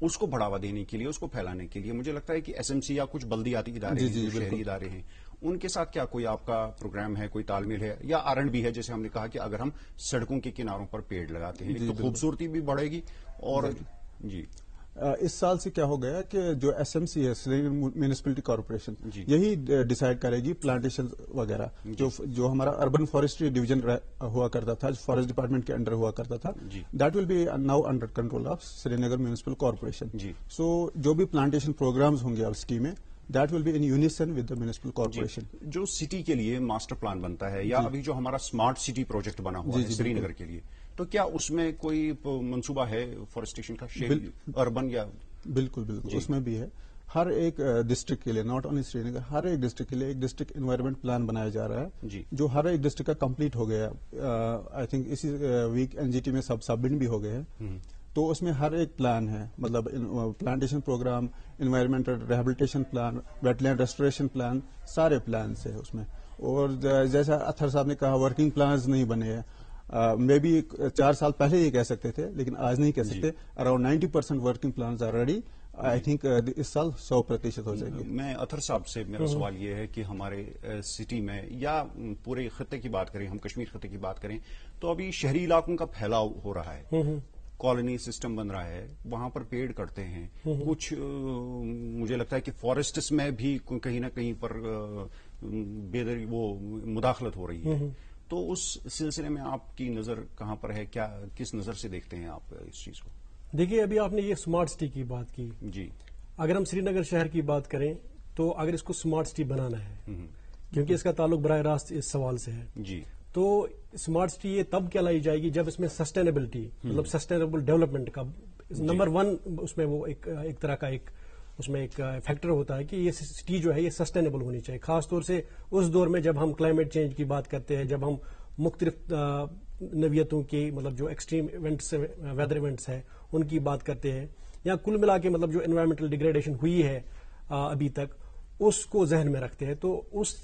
اس کو بڑھاوا دینے کے لیے, اس کو پھیلانے کے لیے مجھے لگتا ہے کہ ایس ایم سی یا کچھ بلدیاتی ادارے ہیں, جو شہری ادارے ہیں, ان کے ساتھ کیا کوئی آپ کا پروگرام ہے, کوئی تال میل ہے, یا آرنڈ بھی ہے, جیسے ہم نے کہا کہ اگر ہم سڑکوں کے کناروں پر پیڑ لگاتے ہیں تو خوبصورتی بھی بڑھے گی. اور جی اس سال سے کیا ہو گیا کہ جو ایس ایم سی ہے, سری نگر میونسپلٹی کارپوریشن, یہی ڈیسائیڈ کرے گی پلانٹیشن وغیرہ. جو ہمارا اربن فارسٹری ڈویژن ہوا کرتا تھا, جو فارسٹ ڈپارٹمنٹ کے انڈر ہوا کرتا تھا, that will be now under control of Srinagar municipal corporation. So جو بھی پلانٹیشن پروگرامز ہوں گے اب سٹی میں, that will be in unison with the municipal corporation. جو سٹی کے لیے ماسٹر پلان بنتا ہے, یا ابھی جو ہمارا اسمارٹ سٹی پروجیکٹ بنا ہوا ہے سری نگر کے لیے, تو کیا اس میں کوئی منصوبہ ہے فارسٹیشن کا, اربن یا؟ بالکل بالکل, اس میں بھی ہے. ہر ایک ڈسٹرکٹ کے لیے, ناٹ اونلی سری نگر, ہر ایک ڈسٹرکٹ کے لیے ایک ڈسٹرکٹ انوائرمنٹ پلان بنایا جا رہا ہے, جو ہر ایک ڈسٹرکٹ کا کمپلیٹ ہو گیا. آئی تھنک اسی ویک این جی ٹی میں سبمٹ بھی ہو گئے ہیں. تو اس میں ہر ایک پلان ہے, مطلب plantation programme, environmental rehabilitation plan, wetland restoration plan, سارے پلانس ہیں اس میں. اور جیسا اطہر صاحب نے کہا, ورکنگ پلانز نہیں بنے ہیں. مے بی 4 سال پہلے یہ کہہ سکتے تھے, لیکن آج نہیں کہہ سکتے. Around 90% working plans are ready. I think اس سال 100% ہو جائے گی. میں اطہر صاحب سے میرا سوال یہ ہے کہ ہمارے سٹی میں یا پورے خطے کی بات کریں, ہم کشمیر خطے کی بات کریں, تو ابھی شہری علاقوں کا پھیلاؤ ہو رہا ہے, کالونی سسٹم بن رہا ہے, وہاں پر پیڑ کٹتے ہیں. کچھ مجھے لگتا ہے کہ فارسٹس میں بھی کہیں نہ کہیں پر وہ مداخلت ہو رہی ہے. تو اس سلسلے میں آپ کی نظر کہاں پر ہے, کیا کس نظر سے دیکھتے ہیں آپ اس چیز کو؟ دیکھیے, ابھی آپ نے یہ اسمارٹ سٹی کی بات کی. جی, اگر ہم سری نگر شہر کی بات کریں تو اگر اس کو اسمارٹ سٹی بنانا ہے, کیونکہ اس کا تعلق براہ راست اس سوال سے ہے, جی, تو اسمارٹ سٹی یہ تب کہلائی جائے گی جب اس میں سسٹینیبلٹی, مطلب سسٹینیبل ڈیولپمنٹ کا نمبر 1 اس میں وہ ایک طرح کا ایک اس میں ایک فیکٹر ہوتا ہے کہ یہ سٹی جو ہے یہ سسٹینیبل ہونی چاہیے. خاص طور سے اس دور میں جب ہم کلائمیٹ چینج کی بات کرتے ہیں, جب ہم مختلف نوعیتوں کی, مطلب جو ایکسٹریم ایونٹس, ویدر ایونٹس ہیں, ان کی بات کرتے ہیں, یا کل ملا کے مطلب جو انوائرمنٹل ڈیگریڈیشن ہوئی ہے ابھی تک, اس کو ذہن میں رکھتے ہیں. تو اس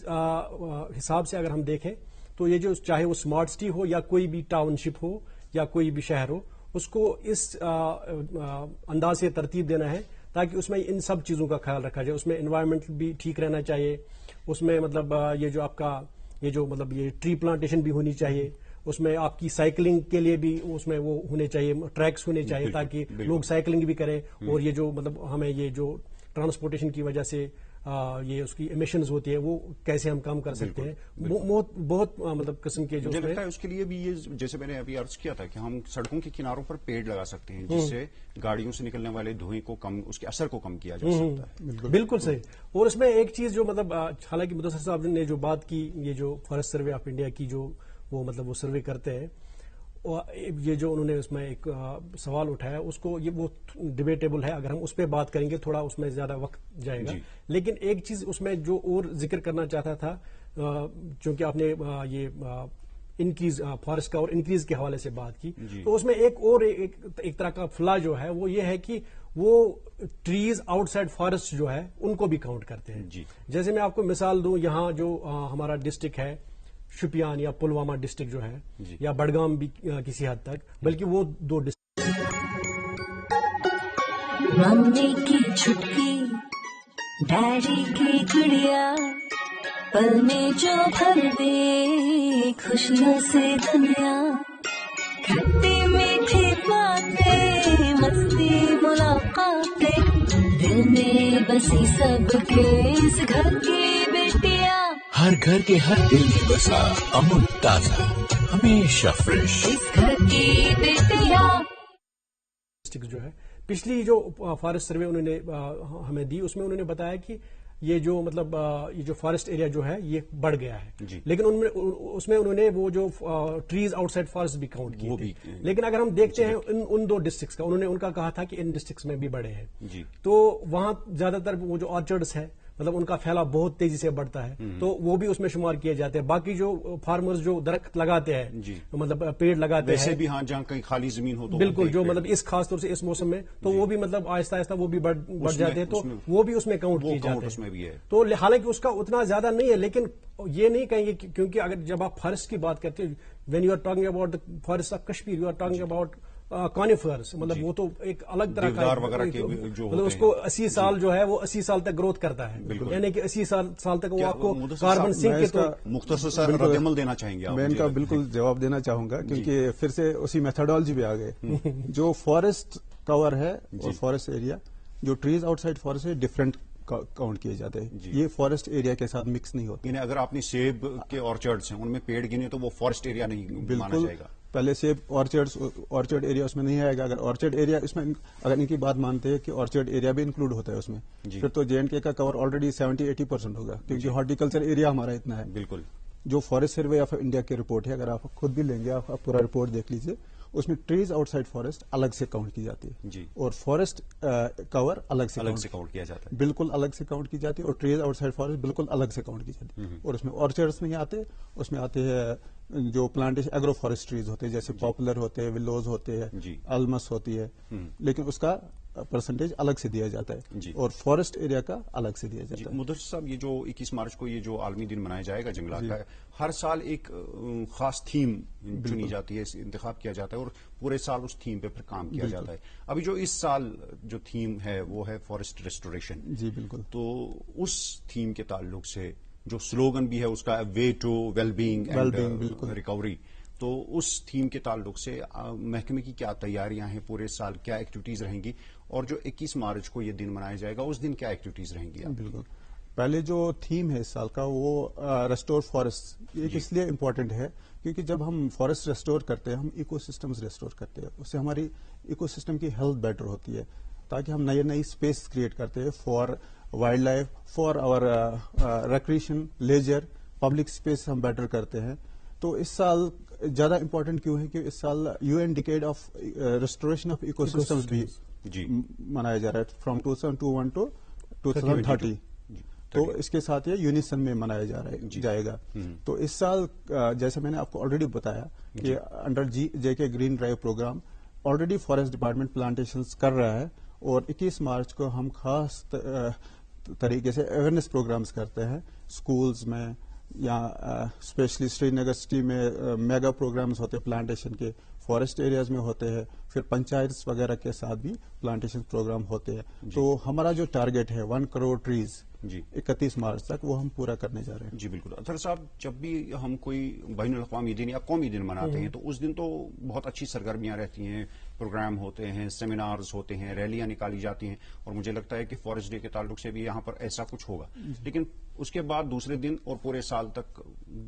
حساب سے اگر ہم دیکھیں تو یہ جو چاہے وہ اسمارٹ سٹی ہو یا کوئی بھی ٹاؤن شپ ہو یا کوئی بھی شہر ہو, اس کو اس انداز سے ترتیب دینا ہے تاکہ اس میں ان سب چیزوں کا خیال رکھا جائے. اس میں انوائرمنٹ بھی ٹھیک رہنا چاہیے, اس میں مطلب یہ جو آپ کا یہ جو مطلب یہ ٹری پلانٹیشن بھی ہونی چاہیے, اس میں آپ کی سائیکلنگ کے لیے بھی اس میں وہ ہونے چاہیے, ٹریکس ہونے چاہیے تاکہ لوگ سائیکلنگ بھی کریں. اور یہ جو مطلب ہمیں یہ جو ٹرانسپورٹیشن کی وجہ سے یہ اس کی ایمیشنز ہوتی ہے وہ کیسے ہم کام کر سکتے ہیں. بہت مطلب قسم کے جو مجھے لگتا ہے اس کے لیے بھی یہ, جیسے میں نے ابھی عرض کیا تھا کہ ہم سڑکوں کے کناروں پر پیڑ لگا سکتے ہیں, جس سے گاڑیوں سے نکلنے والے دھوئیں کو کم, اس کے اثر کو کم کیا جا سکتا ہے. بالکل صحیح. اور اس میں ایک چیز جو مطلب حالانکہ مدثر صاحب نے جو بات کی, یہ جو فارسٹ سروے آف انڈیا کی جو وہ مطلب وہ سروے کرتے ہیں, یہ جو انہوں نے اس میں ایک سوال اٹھایا, اس کو یہ وہ ڈیبیٹیبل ہے, اگر ہم اس پہ بات کریں گے تھوڑا اس میں زیادہ وقت جائے گا. لیکن ایک چیز اس میں جو اور ذکر کرنا چاہتا تھا, چونکہ آپ نے یہ انکریز فارسٹ کا اور انکریز کے حوالے سے بات کی, تو اس میں ایک اور ایک طرح کا فلا جو ہے وہ یہ ہے کہ وہ ٹریز آؤٹ سائڈ فارسٹ جو ہے ان کو بھی کاؤنٹ کرتے ہیں. جیسے میں آپ کو مثال دوں, یہاں جو ہمارا ڈسٹرکٹ ہے شوپیان یا پلوامہ ڈسٹرکٹ جو ہے, یا بڑگام بھی کسی حد تک, بلکہ وہ 2 ممی کی چھٹکی, ڈیڈی کی گڑیا, پل میں جو بھر دے خوشیوں سے دنیا, کھٹی میٹھی باتیں, مستی ملاقاتیں, دل میں بسی سب کے اس گھر کی بیٹیاں, ہر گھر کے ہر دل میں بسا امن تازہ, ہمیشہ فریش, اس گھر کی بیٹیاں. جو ہے پچھلی جو فارسٹ سروے انہوں نے ہمیں دی, اس میں انہوں نے بتایا کہ یہ جو مطلب یہ جو فارسٹ ایریا جو ہے یہ بڑھ گیا ہے, لیکن اس میں انہوں نے وہ جو ٹریز آؤٹ سائڈ فارسٹ بھی کاؤنٹ کیے تھے. لیکن اگر ہم دیکھتے ہیں ان 2 ڈسٹرکٹس کا, انہوں نے ان کا کہا تھا کہ ان ڈسٹرکٹس میں بھی بڑھے ہیں, تو وہاں زیادہ تر وہ جو آرچرڈس ہے مطلب ان کا پھیلاؤ بہت تیزی سے بڑھتا ہے, تو وہ بھی اس میں شمار کیے جاتے ہیں. باقی جو فارمرز جو درخت لگاتے ہیں, مطلب پیڑ لگاتے ہیں, ویسے بھی ہاں جہاں کہیں خالی زمین ہو تو بالکل, جو مطلب اس خاص طور سے اس موسم میں, تو وہ بھی مطلب آہستہ آہستہ وہ بھی بڑھ جاتے ہیں, تو وہ بھی اس میں کاؤنٹ کیے جاتے ہیں. تو حالانکہ اس کا اتنا زیادہ نہیں ہے, لیکن یہ نہیں کہیں گے کیونکہ اگر جب آپ فارسٹ کی بات کرتے ہیں, when you are talking about the forest of Kashmir, you are talking about conifers, مطلب وہ تو ایک الگ طرح دیودار وغیرہ کے جو مطلب اس کو 80 سال جو ہے وہ 80 سال تک گروتھ کرتا ہے، یعنی کہ 80 سال تک وہ آپ کو کاربن سنک کے تو مختصر سا رد عمل دینا چاہیں گے؟ میں ان کا بالکل جواب دینا چاہوں گا، کیونکہ پھر سے اسی میتھڈالوجی پہ آ گئے. جو فارسٹ کور ہے اور فارسٹ ایریا، جو ٹریز آؤٹ سائڈ فارسٹ ہے ڈفرینٹ کاؤنٹ کیے جاتے ہیں. یہ فارسٹ ایریا کے ساتھ مکس نہیں ہوتے. یعنی اگر آپ نے سیب کے آرچرڈز ہیں ان میں پیڑ گنے تو وہ فارسٹ ایریا نہیں مانا جائے گا. پہلے سیب آرچرڈ ایریا اس میں نہیں آئے گا. اگر آرچرڈ ایریا اس میں، اگر ان کی بات مانتے ہیں کہ آرچرڈ ایریا بھی انکلوڈ ہوتا ہے اس میں، پھر تو JNK کا کور آلریڈی 70-80% ہوگا، کیونکہ ہارٹیکلچر ایریا ہمارا اتنا ہے. بالکل. جو فارسٹ سروے آف انڈیا کی رپورٹ ہے، اگر آپ خود بھی لیں گے، آپ پورا رپورٹ دیکھ لیجیے، اس میں ٹریز آؤٹ سائڈ فارسٹ الگ سے کاؤنٹ کی جاتی ہے، اور فارسٹ کور الگ سے کاؤنٹ کیا جاتا ہے. بالکل الگ سے کاؤنٹ کی جاتی ہے، اور ٹریز آؤٹ سائڈ فارسٹ بالکل الگ سے کاؤنٹ کی جاتی ہے. اور اس میں آرچرڈس نہیں آتے، اس میں آتے ہیں جو پلانٹیشن ایگرو فارسٹریز ہوتے ہیں، جیسے پاپولر ہوتے ہیں، ولوز ہوتے ہیں، المس ہوتی ہے، لیکن اس کا پرسنٹیج الگ سے دیا جاتا ہے، اور فارسٹ ایریا کا الگ سے دیا جاتا ہے. مدثر صاحب، یہ جو 21 مارچ کو یہ جو عالمی دن منایا جائے گا جنگلات کا، ہر سال ایک خاص تھیم چنی جاتی ہے، انتخاب کیا جاتا ہے، اور پورے سال اس تھیم پہ پھر کام کیا جاتا ہے. ابھی جو اس سال جو تھیم ہے وہ ہے فارسٹ ریسٹوریشن. جی بالکل. تو اس تھیم کے تعلق سے جو سلوگن بھی ہے اس کا way to well being and recovery, تو اس تھیم کے تعلق سے محکمے کی کیا تیاریاں ہیں؟ پورے سال کیا ایکٹیویٹیز رہیں گی؟ اور جو 21 مارچ کو یہ دن منایا جائے گا اس دن کیا ایکٹیویٹیز رہیں گی؟ بالکل. پہلے جو تھیم ہے اس سال کا وہ ریسٹور فارسٹ. یہ اس لیے امپورٹنٹ ہے کیونکہ جب ہم فارسٹ ریسٹور کرتے ہیں، ہم ایکو سسٹمز ریسٹور کرتے ہیں، اس سے ہماری ایکو سسٹم کی ہیلتھ بیٹر ہوتی ہے، تاکہ ہم نئی اسپیس کریٹ کرتے ہیں for wildlife, for our recreation, leisure, public space ہم بیٹر کرتے ہیں. تو اس سال زیادہ امپورٹنٹ کیوں ہے کہ اس سال UN decade of restoration of ecosystems بھی منایا جا رہا ہے، فرام 2021 ٹو 2030. تو اس کے ساتھ یہ یونیسن میں منایا جائے گا. تو اس سال جیسے میں نے آپ کو آلریڈی بتایا کہ under JK green drive programme already forest department plantations کر رہا ہے، اور 21 مارچ کو ہم خاص طریقے سے اویئرنیس پروگرامز کرتے ہیں اسکولز میں، یا اسپیشلی سری نگر سٹی میں میگا پروگرامز ہوتے ہیں پلانٹیشن کے، فارسٹ ایریاز میں ہوتے ہیں، پھر پنچایت وغیرہ کے ساتھ بھی پلانٹیشن پروگرام ہوتے ہیں. تو ہمارا جو ٹارگیٹ ہے 1 کروڑ ٹریز 31 مارچ تک، وہ ہم پورا کرنے جا رہے ہیں. جی بالکل. اطہر صاحب، جب بھی ہم کوئی بین الاقوامی دن یا قومی دن مناتے ہیں تو اس دن تو بہت اچھی سرگرمیاں رہتی ہیں، پروگرام ہوتے ہیں، سیمینارز ہوتے ہیں، ریلیاں نکالی جاتی ہیں، اور مجھے لگتا ہے کہ فارسٹ ڈے کے تعلق سے بھی یہاں پر ایسا کچھ ہوگا. لیکن اس کے بعد دوسرے دن اور پورے سال تک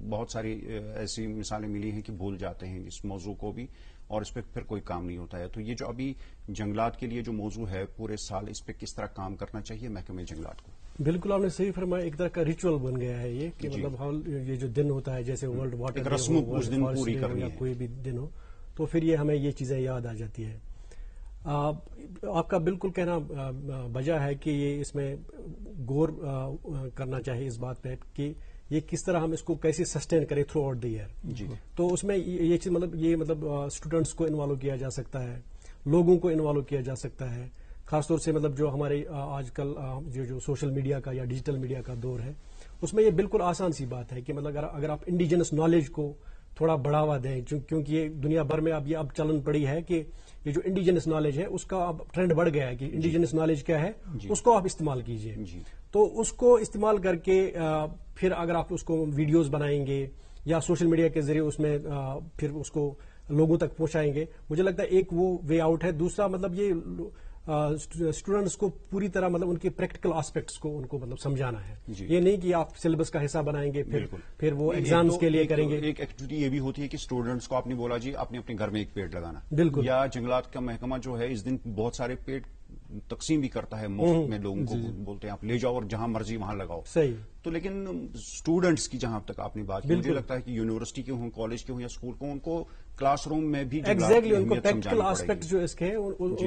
بہت ساری ایسی مثالیں ملی ہیں کہ بھول جاتے ہیں اس موضوع کو بھی، اور اس پہ پھر کوئی کام نہیں ہوتا ہے. تو یہ جو ابھی جنگلات کے لیے جو موضوع ہے پورے سال، اس پہ کس طرح کام کرنا چاہیے محکمہ جنگلات کو؟ بالکل آپ نے صحیح فرمایا. ایک طرح کا ریچول بن گیا ہے یہ کہ مطلب یہ جو دن ہوتا ہے، جیسے ورلڈ واٹر رسم اس دن پوری کرنی ہے، کوئی بھی دن ہو، تو پھر یہ ہمیں یہ چیزیں یاد آ جاتی ہے. آپ کا بالکل کہنا بجا ہے کہ یہ اس میں غور کرنا چاہیے اس بات پہ کہ یہ کس طرح ہم اس کو کیسے سسٹین کریں تھرو آؤٹ دی ایئر. تو اس میں یہ چیز مطلب اسٹوڈنٹس کو انوالو کیا جا سکتا ہے، لوگوں کو انوالو کیا جا سکتا ہے، خاص طور سے مطلب جو ہمارے آج کل جو سوشل میڈیا کا یا ڈیجیٹل میڈیا کا دور ہے، اس میں یہ بالکل آسان سی بات ہے کہ مطلب اگر آپ انڈیجنس نالج کو تھوڑا بڑھاوا دیں، کیونکہ یہ دنیا بھر میں اب چلن پڑی ہے کہ یہ جو انڈیجنس نالج ہے اس کا اب ٹرینڈ بڑھ گیا ہے کہ انڈیجنس نالج کیا ہے، اس کو آپ استعمال کیجئے. تو اس کو استعمال کر کے پھر اگر آپ اس کو ویڈیوز بنائیں گے یا سوشل میڈیا کے ذریعے اس میں پھر اس کو لوگوں تک پہنچائیں گے، مجھے لگتا ہے ایک وہ وے آؤٹ ہے. دوسرا مطلب یہ اسٹوڈنٹس کو پوری طرح مطلب ان کے پریکٹیکل آسپیکٹس کو ان کو مطلب سمجھانا ہے. یہ نہیں کہ آپ سلیبس کا حصہ بنائیں گے پھر وہ ایگزامز کے لیے کریں گے. ایک ایکٹیویٹی یہ بھی ہوتی ہے کہ اسٹوڈنٹس کو آپ نے بولا جی آپ نے اپنے گھر میں ایک پیڑ لگانا، بالکل. یا جنگلات کا محکمہ جو ہے اس دن بہت سارے پیڑ تقسیم بھی کرتا ہے مفت میں، لوگوں کو بولتے ہیں آپ لے جاؤ اور جہاں مرضی وہاں لگاؤ. صحیح. تو لیکن اسٹوڈنٹس کی جہاں تک آپ نے بات کی، مجھے لگتا ہے کہ یونیورسٹی کے ہوں، کالج کے ہوں یا اسکول کو، ان کو کلاس روم میں بھی ایگزیکٹلی ان کو پریکٹیکل آسپیکٹ جو اس کے ہیں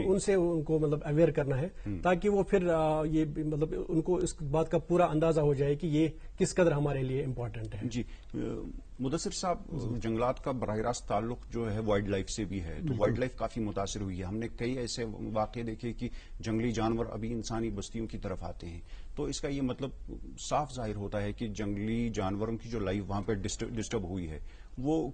ان سے ان کو مطلب اویئر کرنا ہے، تاکہ وہ پھر یہ مطلب ان کو اس بات کا پورا اندازہ ہو جائے کہ یہ کس قدر ہمارے لیے امپورٹنٹ ہے. جی مدثر صاحب، جنگلات کا براہ راست تعلق جو ہے وائلڈ لائف سے بھی ہے، تو وائلڈ لائف کافی متاثر ہوئی ہے. ہم نے کئی ایسے واقعے دیکھے کہ جنگلی جانور ابھی انسانی بستیوں کی طرف آتے ہیں. تو اس کا یہ مطلب صاف ظاہر ہوتا ہے کہ جنگلی جانوروں کی جو لائف وہاں پہ ڈسٹرب ہوئی ہے، وہ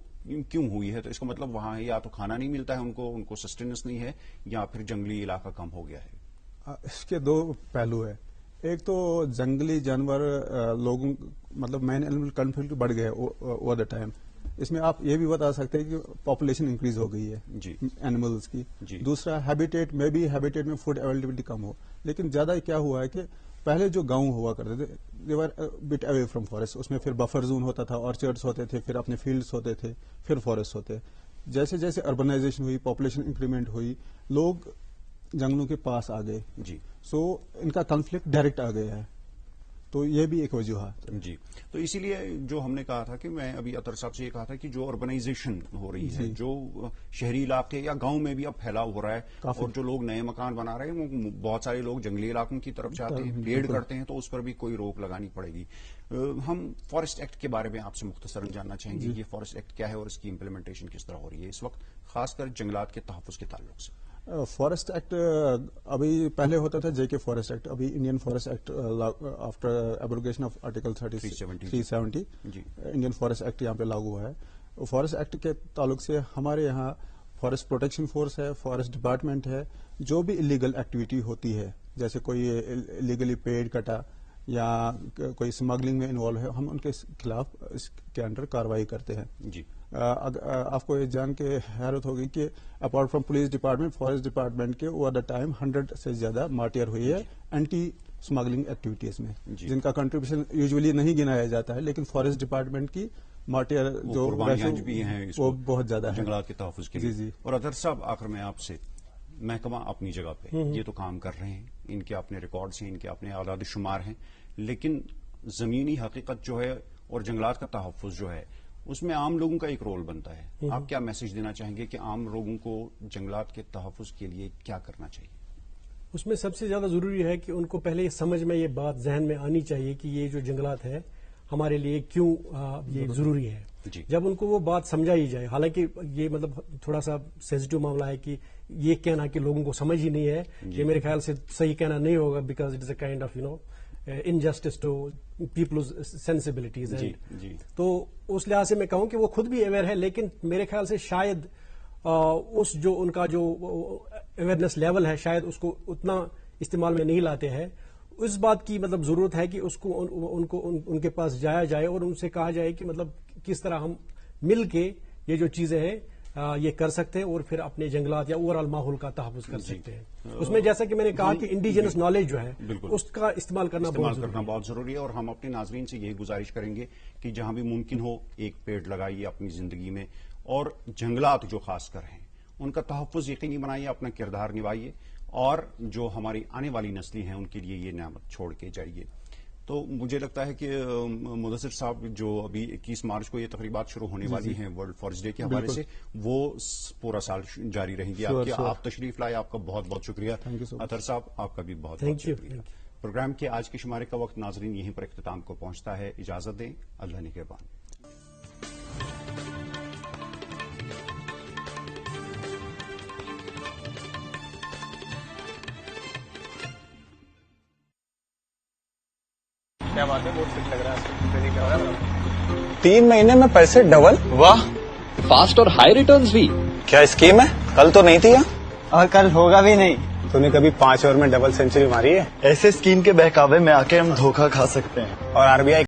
کیوں ہوئی ہے؟ تو اس کا مطلب وہاں یا تو کھانا نہیں ملتا ہے ان کو سسٹیننس نہیں ہے، یا پھر جنگلی علاقہ کم ہو گیا ہے؟ اس کے دو پہلو ہے. ایک تو جنگلی جانور لوگوں مطلب مین اینیمل کنفلکٹ بڑھ گئے اوور دا ٹائم. اس میں آپ یہ بھی بتا سکتے ہیں کہ پاپولیشن انکریز ہو گئی ہے اینیملز کی. دوسرا ہیبیٹیٹ میں بھی ہیبیٹیٹ میں فوڈ اویلیبلٹی کم ہو. لیکن زیادہ کیا ہوا ہے کہ پہلے جو گاؤں ہوا کرتے تھے دے ور بٹ اوے فرام فارسٹ. اس میں پھر بفر زون ہوتا تھا، آرچرڈس ہوتے تھے، پھر اپنے فیلڈس ہوتے تھے، پھر فارسٹ ہوتے. جیسے جیسے اربنائزیشن ہوئی، پاپولیشن انکریمنٹ ہوئی، لوگ جنگلوں کے پاس آ گئے. سو ان کا کنفلکٹ ڈائریکٹ آ گیا ہے. تو یہ بھی ایک وجوہات. تو اسی لیے جو ہم نے کہا تھا کہ میں ابھی اطہر صاحب سے یہ کہا تھا کہ جو اربنائزیشن ہو رہی ہے، جو شہری علاقے یا گاؤں میں بھی اب پھیلاؤ ہو رہا ہے، اور جو لوگ نئے مکان بنا رہے ہیں وہ بہت سارے لوگ جنگلی علاقوں کی طرف جاتے ہیں، پیڑ کرتے ہیں، تو اس پر بھی کوئی روک لگانی پڑے گی. ہم فارسٹ ایکٹ کے بارے میں آپ سے مختصراً جاننا چاہیں گے. یہ فارسٹ ایکٹ کیا ہے اور اس کی امپلیمنٹیشن کس طرح ہو رہی ہے اس وقت، خاص کر جنگلات کے تحفظ کے تعلق سے؟ فارسٹ ایکٹ ابھی پہلے ہوتا تھا جے کے فارسٹ ایکٹ. ابھی Indian forest act after abrogation of article 370 Indian forest act یہاں پہ لاگو ہوا ہے. فارسٹ ایکٹ کے تعلق سے ہمارے یہاں فارسٹ پروٹیکشن فورس ہے، فارسٹ ڈپارٹمنٹ ہے. جو بھی انلیگل ایکٹیویٹی ہوتی ہے، جیسے کوئی انلیگلی پیڑ کٹا یا کوئی اسمگلنگ میں انوالو ہے، ہم ان کے خلاف اس کے انڈر کارروائی کرتے ہیں. آپ کو یہ جان کے حیرت ہوگی کہ apart from police department, forest department کے اوور دا ٹائم 100 سے زیادہ مارٹیر ہوئی ہے اینٹی اسمگلنگ ایکٹیویٹیز میں، جن کا کنٹریبیوشن یوزلی نہیں گنایا جاتا ہے. لیکن فارسٹ ڈپارٹمنٹ کی مارٹیر جو بھی ہیں وہ بہت زیادہ ہے جنگلات کے تحفظ کے لیے. اور اطہر صاحب، آخر میں آپ سے، محکمہ اپنی جگہ پہ یہ تو کام کر رہے ہیں، ان کے اپنے ریکارڈز ہیں، ان کے اپنے اعداد و شمار ہیں، لیکن زمینی حقیقت جو ہے اور جنگلات کا تحفظ جو ہے اس میں عام لوگوں کا ایک رول بنتا ہے. آپ کیا میسج دینا چاہیں گے کہ عام لوگوں کو جنگلات کے تحفظ کے لیے کیا کرنا چاہیے؟ اس میں سب سے زیادہ ضروری ہے کہ ان کو پہلے یہ سمجھ میں یہ بات ذہن میں آنی چاہیے کہ یہ جو جنگلات ہے ہمارے لیے کیوں یہ ضروری ہے. جب ان کو وہ بات سمجھائی جائے، حالانکہ یہ مطلب تھوڑا سا سینسٹیو معاملہ ہے کہ یہ کہنا کہ لوگوں کو سمجھ ہی نہیں ہے، یہ میرے خیال سے صحیح کہنا نہیں ہوگا، because it is a kind of injustice to peoples sensibilities. تو اس لحاظ سے میں کہوں کہ وہ خود بھی اویئر ہے، لیکن میرے خیال سے شاید اس جو ان کا جو اویئرنیس لیول ہے شاید اس کو اتنا استعمال میں نہیں لاتے ہیں. اس بات کی مطلب ضرورت ہے کہ اس کو ان کے پاس جایا جائے اور ان سے کہا جائے کہ مطلب کس طرح ہم مل کے یہ جو چیزیں ہیں یہ کر سکتے ہیں اور پھر اپنے جنگلات یا اوور آل ماحول کا تحفظ کر سکتے ہیں. اس میں جیسا کہ میں نے کہا کہ انڈیجنس نالج جو ہے اس کا استعمال کرنا بہت ضروری ہے. اور ہم اپنے ناظرین سے یہی گزارش کریں گے کہ جہاں بھی ممکن ہو ایک پیڑ لگائیے اپنی زندگی میں، اور جنگلات جو خاص کر ہیں ان کا تحفظ یقینی بنائیے، اپنا کردار نبھائیے، اور جو ہماری آنے والی نسلیں ہیں ان کے لیے یہ نعمت چھوڑ کے جائیے. تو مجھے لگتا ہے کہ مدثر صاحب، جو ابھی 21 مارچ کو یہ تقریبات شروع ہونے والی ہیں ورلڈ فارسٹ ڈے کے حوالے سے، وہ پورا سال جاری رہیں گی. آپ تشریف لائے، آپ کا بہت بہت شکریہ. اطہر صاحب، آپ کا بھی بہت بہت شکریہ. پروگرام کے آج کے شمارے کا وقت ناظرین یہیں پر اختتام کو پہنچتا ہے. اجازت دیں، اللہ نگہبان. کیا بات ہے، بہت فٹ لگ رہا ہے. 3 مہینے میں پیسے ڈبل. واہ، فاسٹ اور ہائی ریٹرنز بھی. کیا اسکیم ہے؟ کل تو نہیں تھی. اور کل ہوگا بھی نہیں. تو نے کبھی 5 اوور میں ڈبل سینچری ماری ہے؟ ایسے اسکیم کے بہکاوے میں آ کے ہم دھوکہ کھا سکتے ہیں. اور RBI